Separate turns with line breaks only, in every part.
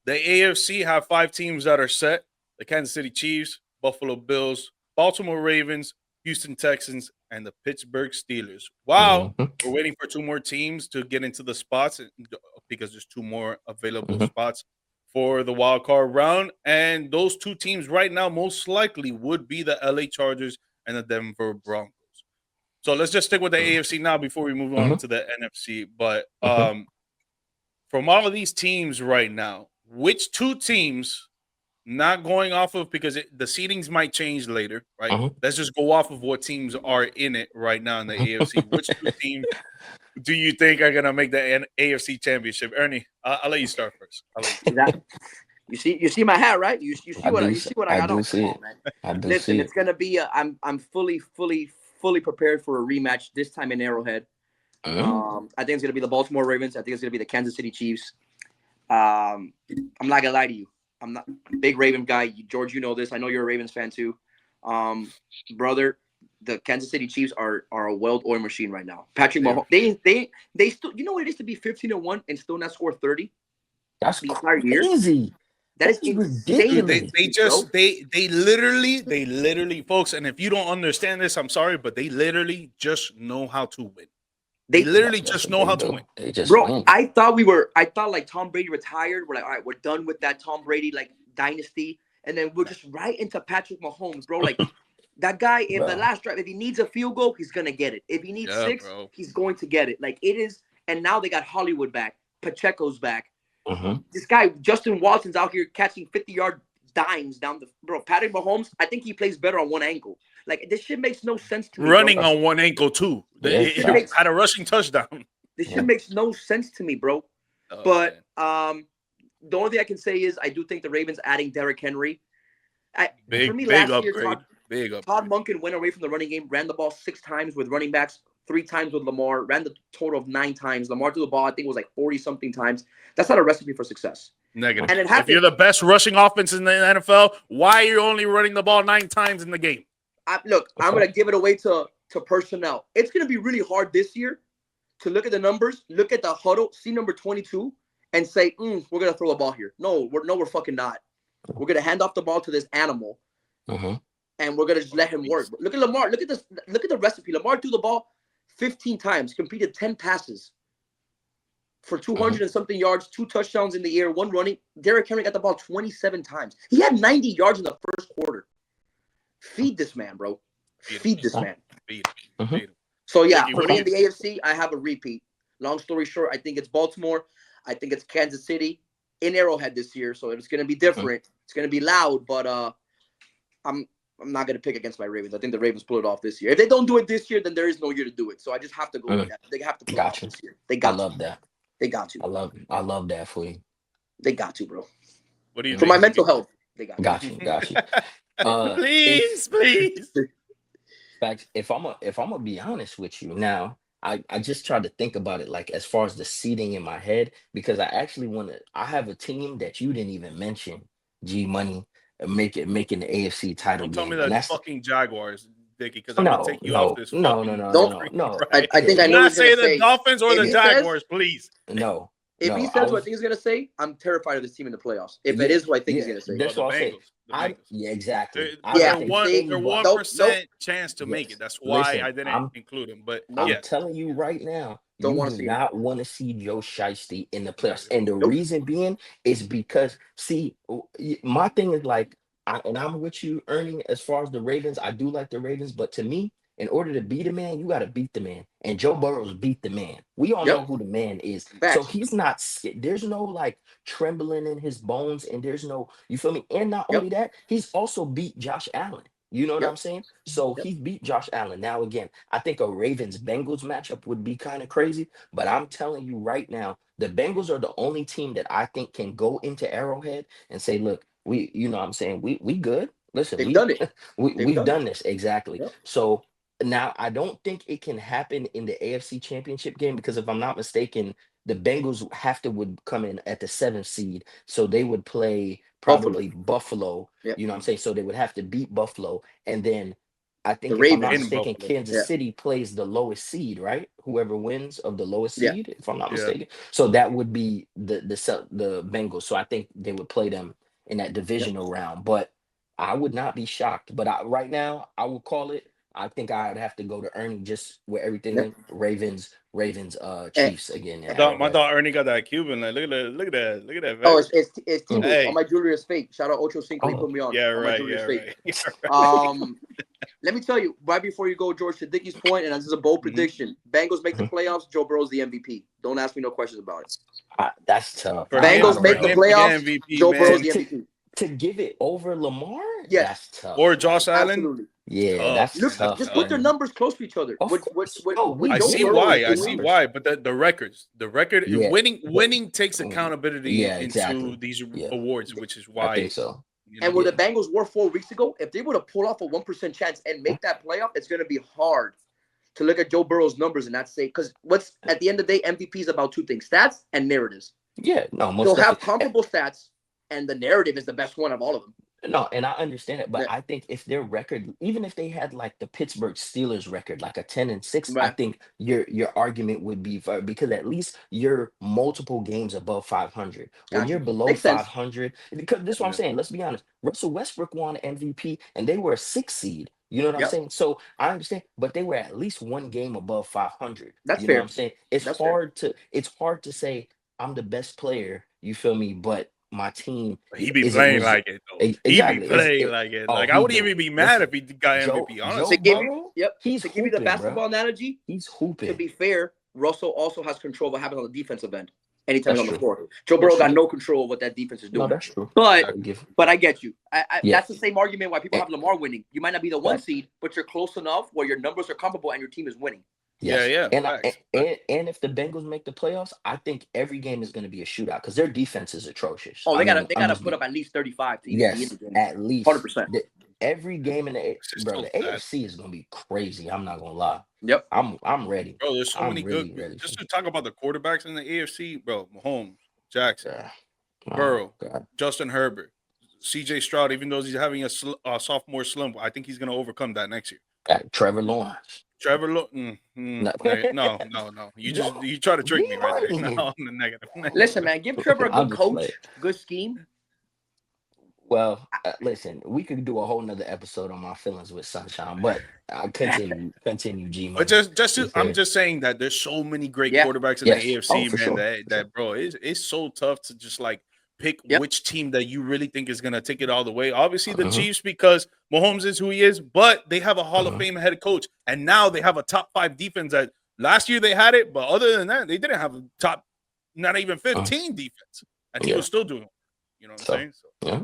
The AFC have 5 teams that are set: the Kansas City Chiefs, Buffalo Bills, Baltimore Ravens, Houston Texans, and the Pittsburgh Steelers. Wow,
Mhm,
we're waiting for 2 more teams to get into the spots because there's 2 more available
mhm,
spots for the wild card round. And those 2 teams right now most likely would be the LA Chargers and the Denver Broncos. So let's just stick with the AFC now before we move on
mhm,
to the NFC. But
mhm,
from all of these teams right now, which 2 teams, not going off of because the seedings might change later, right?
mhm.
Let's just go off of what teams are in it right now in the AFC. Which 2 teams do you think are gonna make the AFC Championship? Ernie, I'll let you start first. I'll let you
Is that you see my hat, right?
I do,
You see what I
I
got
do
on? Come
see
on,
it.
man.
I do
Listen,
see
it's
it.
gonna be. I'm fully prepared for a rematch this time in Arrowhead.
Mhm,
I think it's gonna be the Baltimore Ravens. I think it's gonna be the Kansas City Chiefs. Um, I'm not gonna lie to you. I'm not a big Raven guy. George, you know this. I know you're a Ravens fan too. Um, Brother, the Kansas City Chiefs are a well-oiled machine right now. Patrick
you.
Mahomes, they still. You know what it is to be 15-1 and still not score 30
That's
the entire year?
crazy.
That
That
is
is
Dude,
insane,
ridiculous.
they
bro.
just they literally, folks. And if you don't understand this, I'm sorry, but they literally just know how to win. They
They
literally
That's
just
what
know
they
how to win.
do. They just
Bro,
win.
I thought like Tom Brady retired. We're like, all right, we're done with that Tom Brady like dynasty. And then we're just right into Patrick Mahomes, bro. Like that guy, if the
Bro.
last drive, if he needs a field goal, he's gonna get it. If he needs
Yeah,
six,
bro.
he's going to get it. Like it is, and now they got Hollywood back, Pacheco's back.
Mhm.
This guy, Justin Watson's out here catching 50-yard dimes down the bro. Patrick Mahomes, I think he plays better on one ankle. Like this shit makes no sense to me, bro.
Running
That's
on one ankle too.
This
yeah,
shit
It
makes
facts.
had a rushing touchdown.
this shit
Yeah.
makes no sense to me, bro.
Oh
But
man,
the only thing I can say is I do think the Ravens adding Derrick Henry. For
big
me,
big
last year
upgrade. Big
Todd
upgrade.
Monken went away from the running game, ran the ball 6 times with running backs, 3 times with Lamar, ran the total of 9 times. Lamar threw the ball, I think it was like 40 something times. That's not a recipe for success.
Negative.
And it
If you're
happened.
the best rushing offense in the NFL, why are you only running the ball 9 times in the game?
Look,
That's
I'm gonna
facts.
give it away to personnel. It's gonna be really hard this year to look at the numbers, look at the huddle, see number 22, and say, we're gonna throw the ball here. We're fucking not. We're gonna hand off the ball to this animal
Mhm.
and we're gonna just let him work. Look at Lamar. Look at this. Look at the recipe. Lamar threw the ball 15 times, completed 10 passes for
Mhm.
200 and something yards, 2 touchdowns in the air, one running. Derrick Henry got the ball 27 times. He had 90 yards in the first quarter. Feed this man, bro.
Beat him.
Feed this
Huh?
man.
Beat him.
Mhm.
Beat him.
So yeah,
Ricky,
for
what do
me
you
in the
think?
AFC, I have a repeat. Long story short, I think it's Baltimore. I think it's Kansas City in Arrowhead this year. So it's gonna be
Mhm.
different. It's gonna be loud, but I'm I'm not gonna pick against my Ravens. I think the Ravens pull it off this year. If they don't do it this year, then there is no year to do it. So I just have to go with
Mm.
that. They have to pull it off
Got you.
this year. They
I
got to.
love that.
They got to.
I love that for you.
They got to, bro.
What do you
For
Mm.
my
think,
mental
Ricky?
health, they got to.
Got you. Got you.
Please,
If
please.
facts, if I'm gonna be honest with you now, I just tried to think about it like as far as the seating in my head because I actually want to. I have a team that you didn't even mention. G Money making the AFC title
Don't tell me
game, and
that
that's
fucking Jaguars, Dickie, because I'm gonna
no,
take you off
no,
this
no, no,
fucking
no, no,
Don't.
no,
screen
no.
right
I
now.
think
Yeah,
I
Do
know what
not
he's gonna
say the
say.
Dolphins or
If
the
he says
Jaguars, please.
no,
if he
no. I
says what I
was
think he's gonna say, I'm terrified of this team in the playoffs. If it
yeah,
is what I think he's
yeah.
gonna say,
Oh,
That's
the
what I'll say.
Bengals. The Bengals.
Yeah, exactly.
They're,
I
yeah.
they're
don't think
one.
See,
They're one
anybody.
nope, nope,
percent chance to make it.
Yes.
That's why
Listen,
I didn't
I'm
include them. But
nope.
I'm
yes,
telling you right now,
Don't
you
want to
do
see him.
not want to see Joe Shiesty in the playoffs. And the
Nope.
reason being is because, see, my thing is like, and I'm with you, Ernie, as far as the Ravens. I do like the Ravens, but to me, in order to beat a man, you got to beat the man. And Joe Burrows beat the man. We all know
Yep.
who the man is. So
Facts.
he's not, there's no like trembling in his bones, and there's no, you feel me? And not only
Yep.
that, he's also beat Josh Allen. You know what I'm
Yep.
saying? So
Yep.
he beat Josh Allen. Now, again, I think a Ravens Bengals matchup would be kind of crazy, but I'm telling you right now, the Bengals are the only team that I think can go into Arrowhead and say, look, you know what I'm saying, we good. Listen,
They've done it. They've
we've
done it.
done this exactly.
Yep.
So now I don't think it can happen in the AFC Championship game because if I'm not mistaken, the Bengals have to would come in at the 7th seed, so they would play
Buffalo.
probably Buffalo.
Yep.
You know what I'm saying? So they would have to beat Buffalo, and then I think
The
if I'm not
Ravens.
in
mistaken,
Buffalo.
Kansas
Yeah.
City plays the lowest seed, right? Whoever wins of the lowest
Yeah.
seed, if I'm not
Yeah.
mistaken. So that would be the Bengals. So I think they would play them in that
Yep.
divisional round. But I would not be shocked. But right now, I would call it. I think I'd have to go to Ernie just where everything
Yep.
went. Ravens,
And,
Chiefs again.
My
Yeah,
dog,
outright.
Ernie got that Cuban. Like, look at that,
oh,
vet.
it's
Mm.
T-Move. Oh,
Hey,
my jewelry is fake. Shout out Ocho Cinco. He
Oh,
put me on.
yeah,
Oh, my
right,
jewelry
yeah,
is fake.
right. Yeah, right.
Let me tell you, right before you go, George, to Dickie's point, and this is a bold
Mhm.
prediction. Bengals make the
mhm.
playoffs. Joe Burrow's the MVP. Don't ask me no questions about it.
That's tough.
For
I
Bengals
him,
don't
make
for
the
know.
him to get
playoffs.
MVP,
Joe Burrow's
man.
the
To
MVP.
to give it over Lamar,
Yes,
that's tough.
Or Josh
Like,
Allen.
absolutely.
yeah,
Tough.
that's
Look,
That's
tough,
just put
tough.
their
Ernie.
numbers close to each other.
Of
What
course. Oh, we
I
Joe
see
do
Burrow
know
is
why. I
the
doing?
see
numbers.
why. But the records,
Yeah. But
winning takes accountability
yeah,
into
exactly.
these
Yeah,
awards, which is
I think
why,
so.
you
And
know.
where the
Yeah.
Bengals were 4 weeks ago, if they would have pulled off a 1% chance and
Yeah.
make that playoff, it's going to be hard to look at Joe Burrow's numbers and not say, because what's at the end of the day, MVP is about two things: stats and narratives.
Yeah, no,
He'll
most
have
definitely.
comparable stats, and the narrative is the best one of all of them.
No, and I understand it, but
Yeah.
I think if their record, even if they had like the Pittsburgh Steelers record, like a 10-6, I
Right.
think your argument would be for, because at least you're multiple games above 500. When you're
Gotcha.
below
Makes sense.
500, because this is what I'm
Yeah.
saying. Let's be honest. Russell Westbrook won MVP, and they were a 6 seed. You know what I'm
Yep.
saying? So I understand, but they were at least one game above 500.
That's
You know what I'm
fair.
saying?
That's fair.
It's hard to say I'm the best player. You feel me? But my team
He be
is it
playing
was
like it though. He be
exactly.
playing like it.
Oh,
Like I
he
wouldn't
do.
even be mad
Listen,
if he got
Joe
MVP.
To
Joe
Honestly,
give you,
Burrow,
yep.
he's
To give you the
hooping,
basketball
bro.
analogy,
He's
to
hooping.
be fair, Russell also has control of what happens on the defensive end anytime
That's
he's on the
true.
floor. Joe
That's
Burrow got
true.
no control of what that defense is
No,
doing.
that's true.
But
I give.
I get you.
Yeah.
That's the same argument why people
Eh,
have Lamar winning. You might not be the one
Fact.
seed, but you're close enough where your numbers are comparable and your team is winning.
yeah,
Yes.
yeah.
And
Facts.
and if the Bengals make the playoffs, I think every game is going to be a shootout because their defense is atrocious.
Oh,
I
they
mean,
gotta
I'm
gotta
just
put
being
up at least 35 to even be in
yes,
the game.
at least
100%.
every game in the
It's just
bro.
so
The
sad,
AFC is going to be crazy. I'm not going to lie.
Yep.
I'm ready.
bro. There's so
I'm
many good.
really ready for.
Just to talk about the quarterbacks in the AFC, bro. Mahomes, Jackson,
Yeah. Oh
Burrow,
God.
Justin Herbert, C.J. Stroud. Even though he's having a sophomore slump, I think he's gonna overcome that next year.
Trevor Lawrence.
Trevor,
No.
no. You try to trick
Be
me right there.
lying.
No, I'm the negative.
Listen, man, give Trevor a
I'm
good
just playing.
coach, good scheme.
Well, listen, we could do a whole nother episode on my feelings with Sunshine, but I continue, G
But
Money.
I'm just saying that there's so many great
Yeah.
quarterbacks in
Yes.
the AFC,
for
man.
sure.
That bro, it's so tough to just like pick
Yep.
which team that you really think is gonna take it all the way. Obviously, the
Mhm.
Chiefs because Mahomes is who he is, but they have a Hall of
Mhm.
Fame head coach, and now they have a top 5 defense. That last year they had it, but other than that, they didn't have a top, not even 15 defense, and he
Yeah.
was still doing it. You know what I'm
So,
saying? So,
yeah.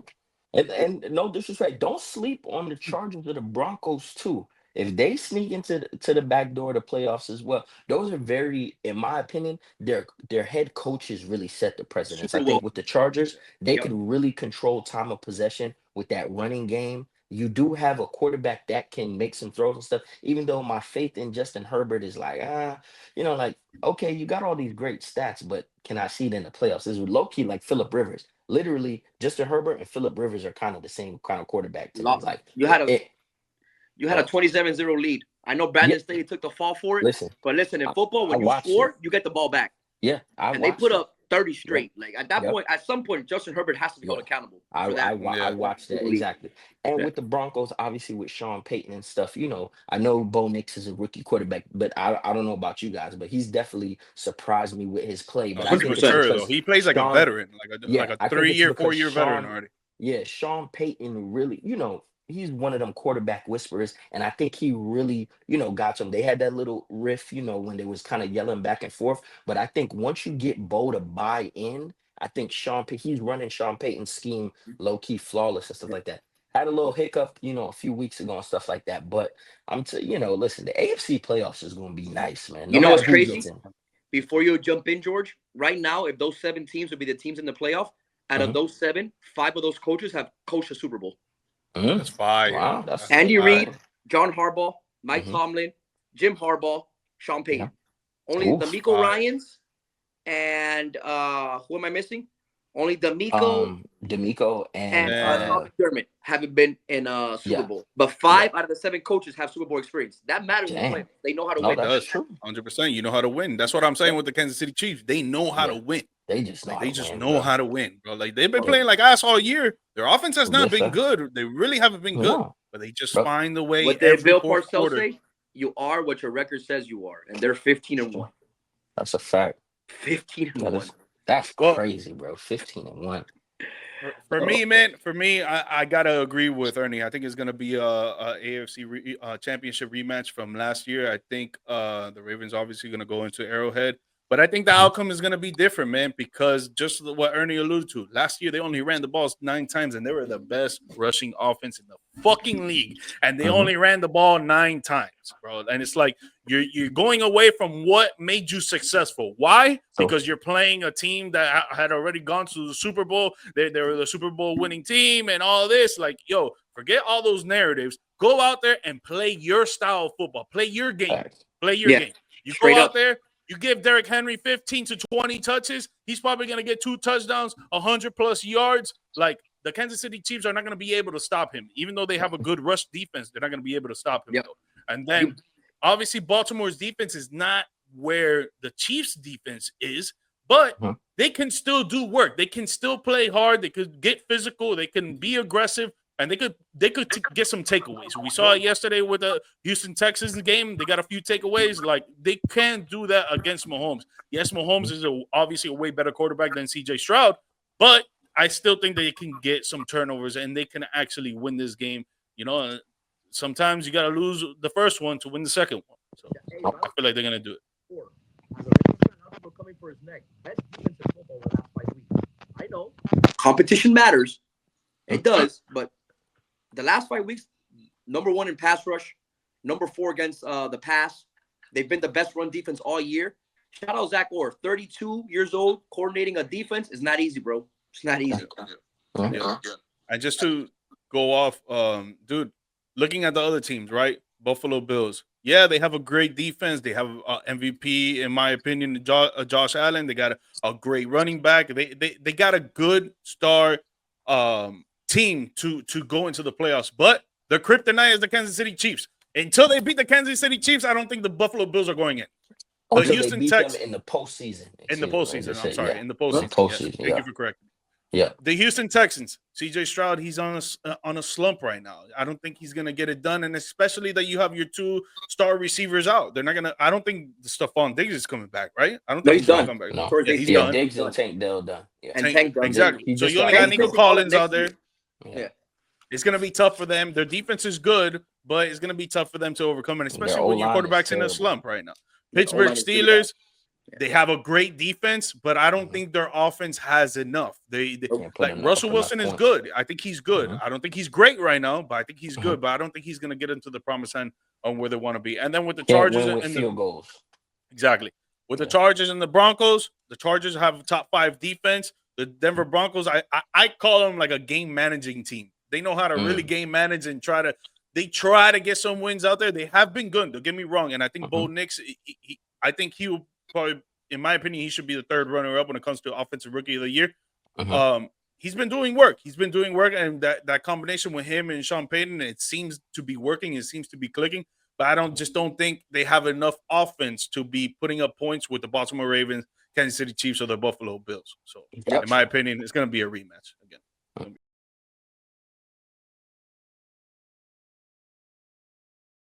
And no disrespect, don't sleep on the Chargers or the Broncos too. If they sneak into to the back door of the playoffs as well, those are very, in my opinion, their head coaches really set the precedence. I
Super
think
well.
with the Chargers, they
Yep.
could really control time of possession with that running game. You do have a quarterback that can make some throws and stuff. Even though my faith in Justin Herbert is like, like okay, you got all these great stats, but can I see it in the playoffs? This is low key like Philip Rivers. Literally, Justin Herbert and Philip Rivers are kind of the same kind of quarterback to me. Like
You had a
it,
27-0 lead. I know
yeah.
Brandon Staley took the fall for it,
Listen,
but listen, in
I,
football,
I
when you
watched it.
score, you get the ball back.
Yeah, I
And they
watched
put
it.
up 30
Yep,
straight. Like at that
yep,
point, at some point, Justin Herbert has to be held
yeah.
accountable
I
for that.
I
yeah.
watched that
lead.
exactly. And
Yeah.
with the Broncos, obviously with Sean Payton and stuff, I know Bo Nix is a rookie quarterback, but I don't know about you guys, but he's definitely surprised me with his play. But I
He's
think it's
100%.
mature though.
because
He plays like a
Sean,
veteran, like
yeah,
a
I think it's
3-year,
because
4-year veteran already.
Sean Payton really, he's one of them quarterback whisperers. And I think he really, got them. They had that little riff, when they was kind of yelling back and forth. But I think once you get Bo to buy in, I think he's running Sean Payton's scheme low key flawless and stuff like that. Had a little hiccup, a few weeks ago and stuff like that. But listen, the AFC playoffs is going to be nice, man.
You
No
know
matter
what's
who
crazy?
gets in.
Before you jump in, George, right now, if those 7 teams would be the teams in the playoff, out of
Mhm.
those 7, 5 of those coaches have coached a Super Bowl.
That's fire.
Wow, that's
Andy Reid,
wow.
John Harbaugh, Mike
Mhm.
Tomlin, Jim Harbaugh, Sean Payton. Only
Oof.
D'Amico
Fire.
Ryans and who am I missing? Only D'Amico,
D'Amico
and
Yeah.
Sean McDermott haven't been in a Super
Yeah.
Bowl. But 5 out of the 7 coaches have Super Bowl experience. That matters in the
Damn.
playoffs. They know how to
No,
win.
that's
does.
true.
100%. You know how to win. That's what I'm saying with the Kansas City Chiefs. They know how to
Yeah.
win.
They just know
Like
how
they
to
just
win,
know
bro.
how to win, bro. Like they've been
Yeah.
playing like ass all year. Their offense has not
Yes,
been
sir.
good. They really haven't been good.
No.
But they just
Bro.
find the way
What did
every
Bill
fourth
Parcells
quarter.
say? You are what your record says you are, and they're 15-1.
That's a fact.
15-1.
That's
Well-
crazy, bro. 15-1.
For me, man, I gotta agree with Ernie. I think it's gonna be a AFC championship rematch from last year. I think the Ravens obviously gonna go into Arrowhead, but I think the outcome is gonna be different, man, because just what Ernie alluded to. Last year they only ran the balls 9 times, and they were the best rushing offense in the fucking league, and they only ran the ball 9 times, bro. And it's like you're going away from what made you successful. Why? Because you're playing a team that had already gone to the Super Bowl. They were the Super Bowl winning team and all this. Like, yo, forget all those narratives. Go out there and play your style of football. Play your game.
Facts.
Play your game. You
Straight
go out
up.
there, you give Derrick Henry 15 to 20 touches. He's probably going to get 2 touchdowns, 100+ yards. Like, the Kansas City Chiefs are not going to be able to stop him. Even though they have a good rush defense, they're not going to be able to stop him.
Yep.
Though. And then, obviously, Baltimore's defense is not where the Chiefs' defense is, but they can still do work. They can still play hard. They could get physical. They can be aggressive, and they could get some takeaways. We saw it yesterday with the Houston Texans game. They got a few takeaways. Like, they can do that against Mahomes. Yes, Mahomes is obviously a way better quarterback than C.J. Stroud, but I still think they can get some turnovers, and they can actually win this game. You know, sometimes you got to lose the first one to win the second one. So I feel like they're going to do it.
Coming for his neck. Best defense in football the last 5 weeks. I know.
Competition matters. It does. But the last 5 weeks, number 1 in pass rush, number 4 against the pass. They've been the best run defense all year. Shout out Zach Orr, 32 years old, coordinating a defense is not easy, bro. It's not easy.
Yeah. And just to go off, dude, looking at the other teams, right? Buffalo Bills. Yeah, they have a great defense. They have MVP, in my opinion, Josh Allen. They got a great running back. They got a good star team to go into the playoffs. But the kryptonite is the Kansas City Chiefs. Until they beat the Kansas City Chiefs, I don't think the Buffalo Bills are going in. The
Until
Houston
they beat
Texans
them in the postseason.
in the postseason. I'm sorry,
yeah.
in the postseason. Yes. Thank you for correcting me.
Yeah.
The Houston Texans, C.J. Stroud, he's on a slump right now. I don't think he's gonna get it done, and especially that you have your 2 star receivers out. They're not gonna. I don't think the Stephon Diggs is coming back, right? I don't think
he's done.
Coming back.
No.
Yeah, he's
Yeah,
done.
Diggs and Tank Dell done. Yeah.
And Tank done.
Exactly.
He
So
just
you only
got-
got Nico
Tank's
Collins
next
out there.
Yeah.
It's gonna be tough for them. Their defense is good, but it's gonna be tough for them to overcome, and especially when your
O-line is
quarterback's in a
terrible.
slump right now.
Yeah,
Pittsburgh
O-line is pretty
Steelers.
bad.
They have a great defense, but I don't think their offense has enough. They
Can't put
like
enough-
Russell
enough
Wilson is
points.
good. I think he's good.
Mhm.
I don't think he's great right now, but I think he's
Mhm.
good. But I don't think he's going to get into the promised land on where they want to be. And then with the
Can't
Chargers
win with
and
field goals.
exactly with the
Yeah.
Chargers and the Broncos, the Chargers have a top 5 defense. The Denver Broncos, I call them like a game managing team. They know how to really game manage and try to get some wins out there. They have been good. Don't get me wrong. And I think Bo Nix, I think he will probably, in my opinion, he should be the 3rd runner-up when it comes to Offensive Rookie of the Year. He's been doing work. And that combination with him and Sean Payton, it seems to be working. It seems to be clicking. But I don't think they have enough offense to be putting up points with the Baltimore Ravens, Kansas City Chiefs, or the Buffalo Bills. So, in my opinion, it's going to be a rematch again.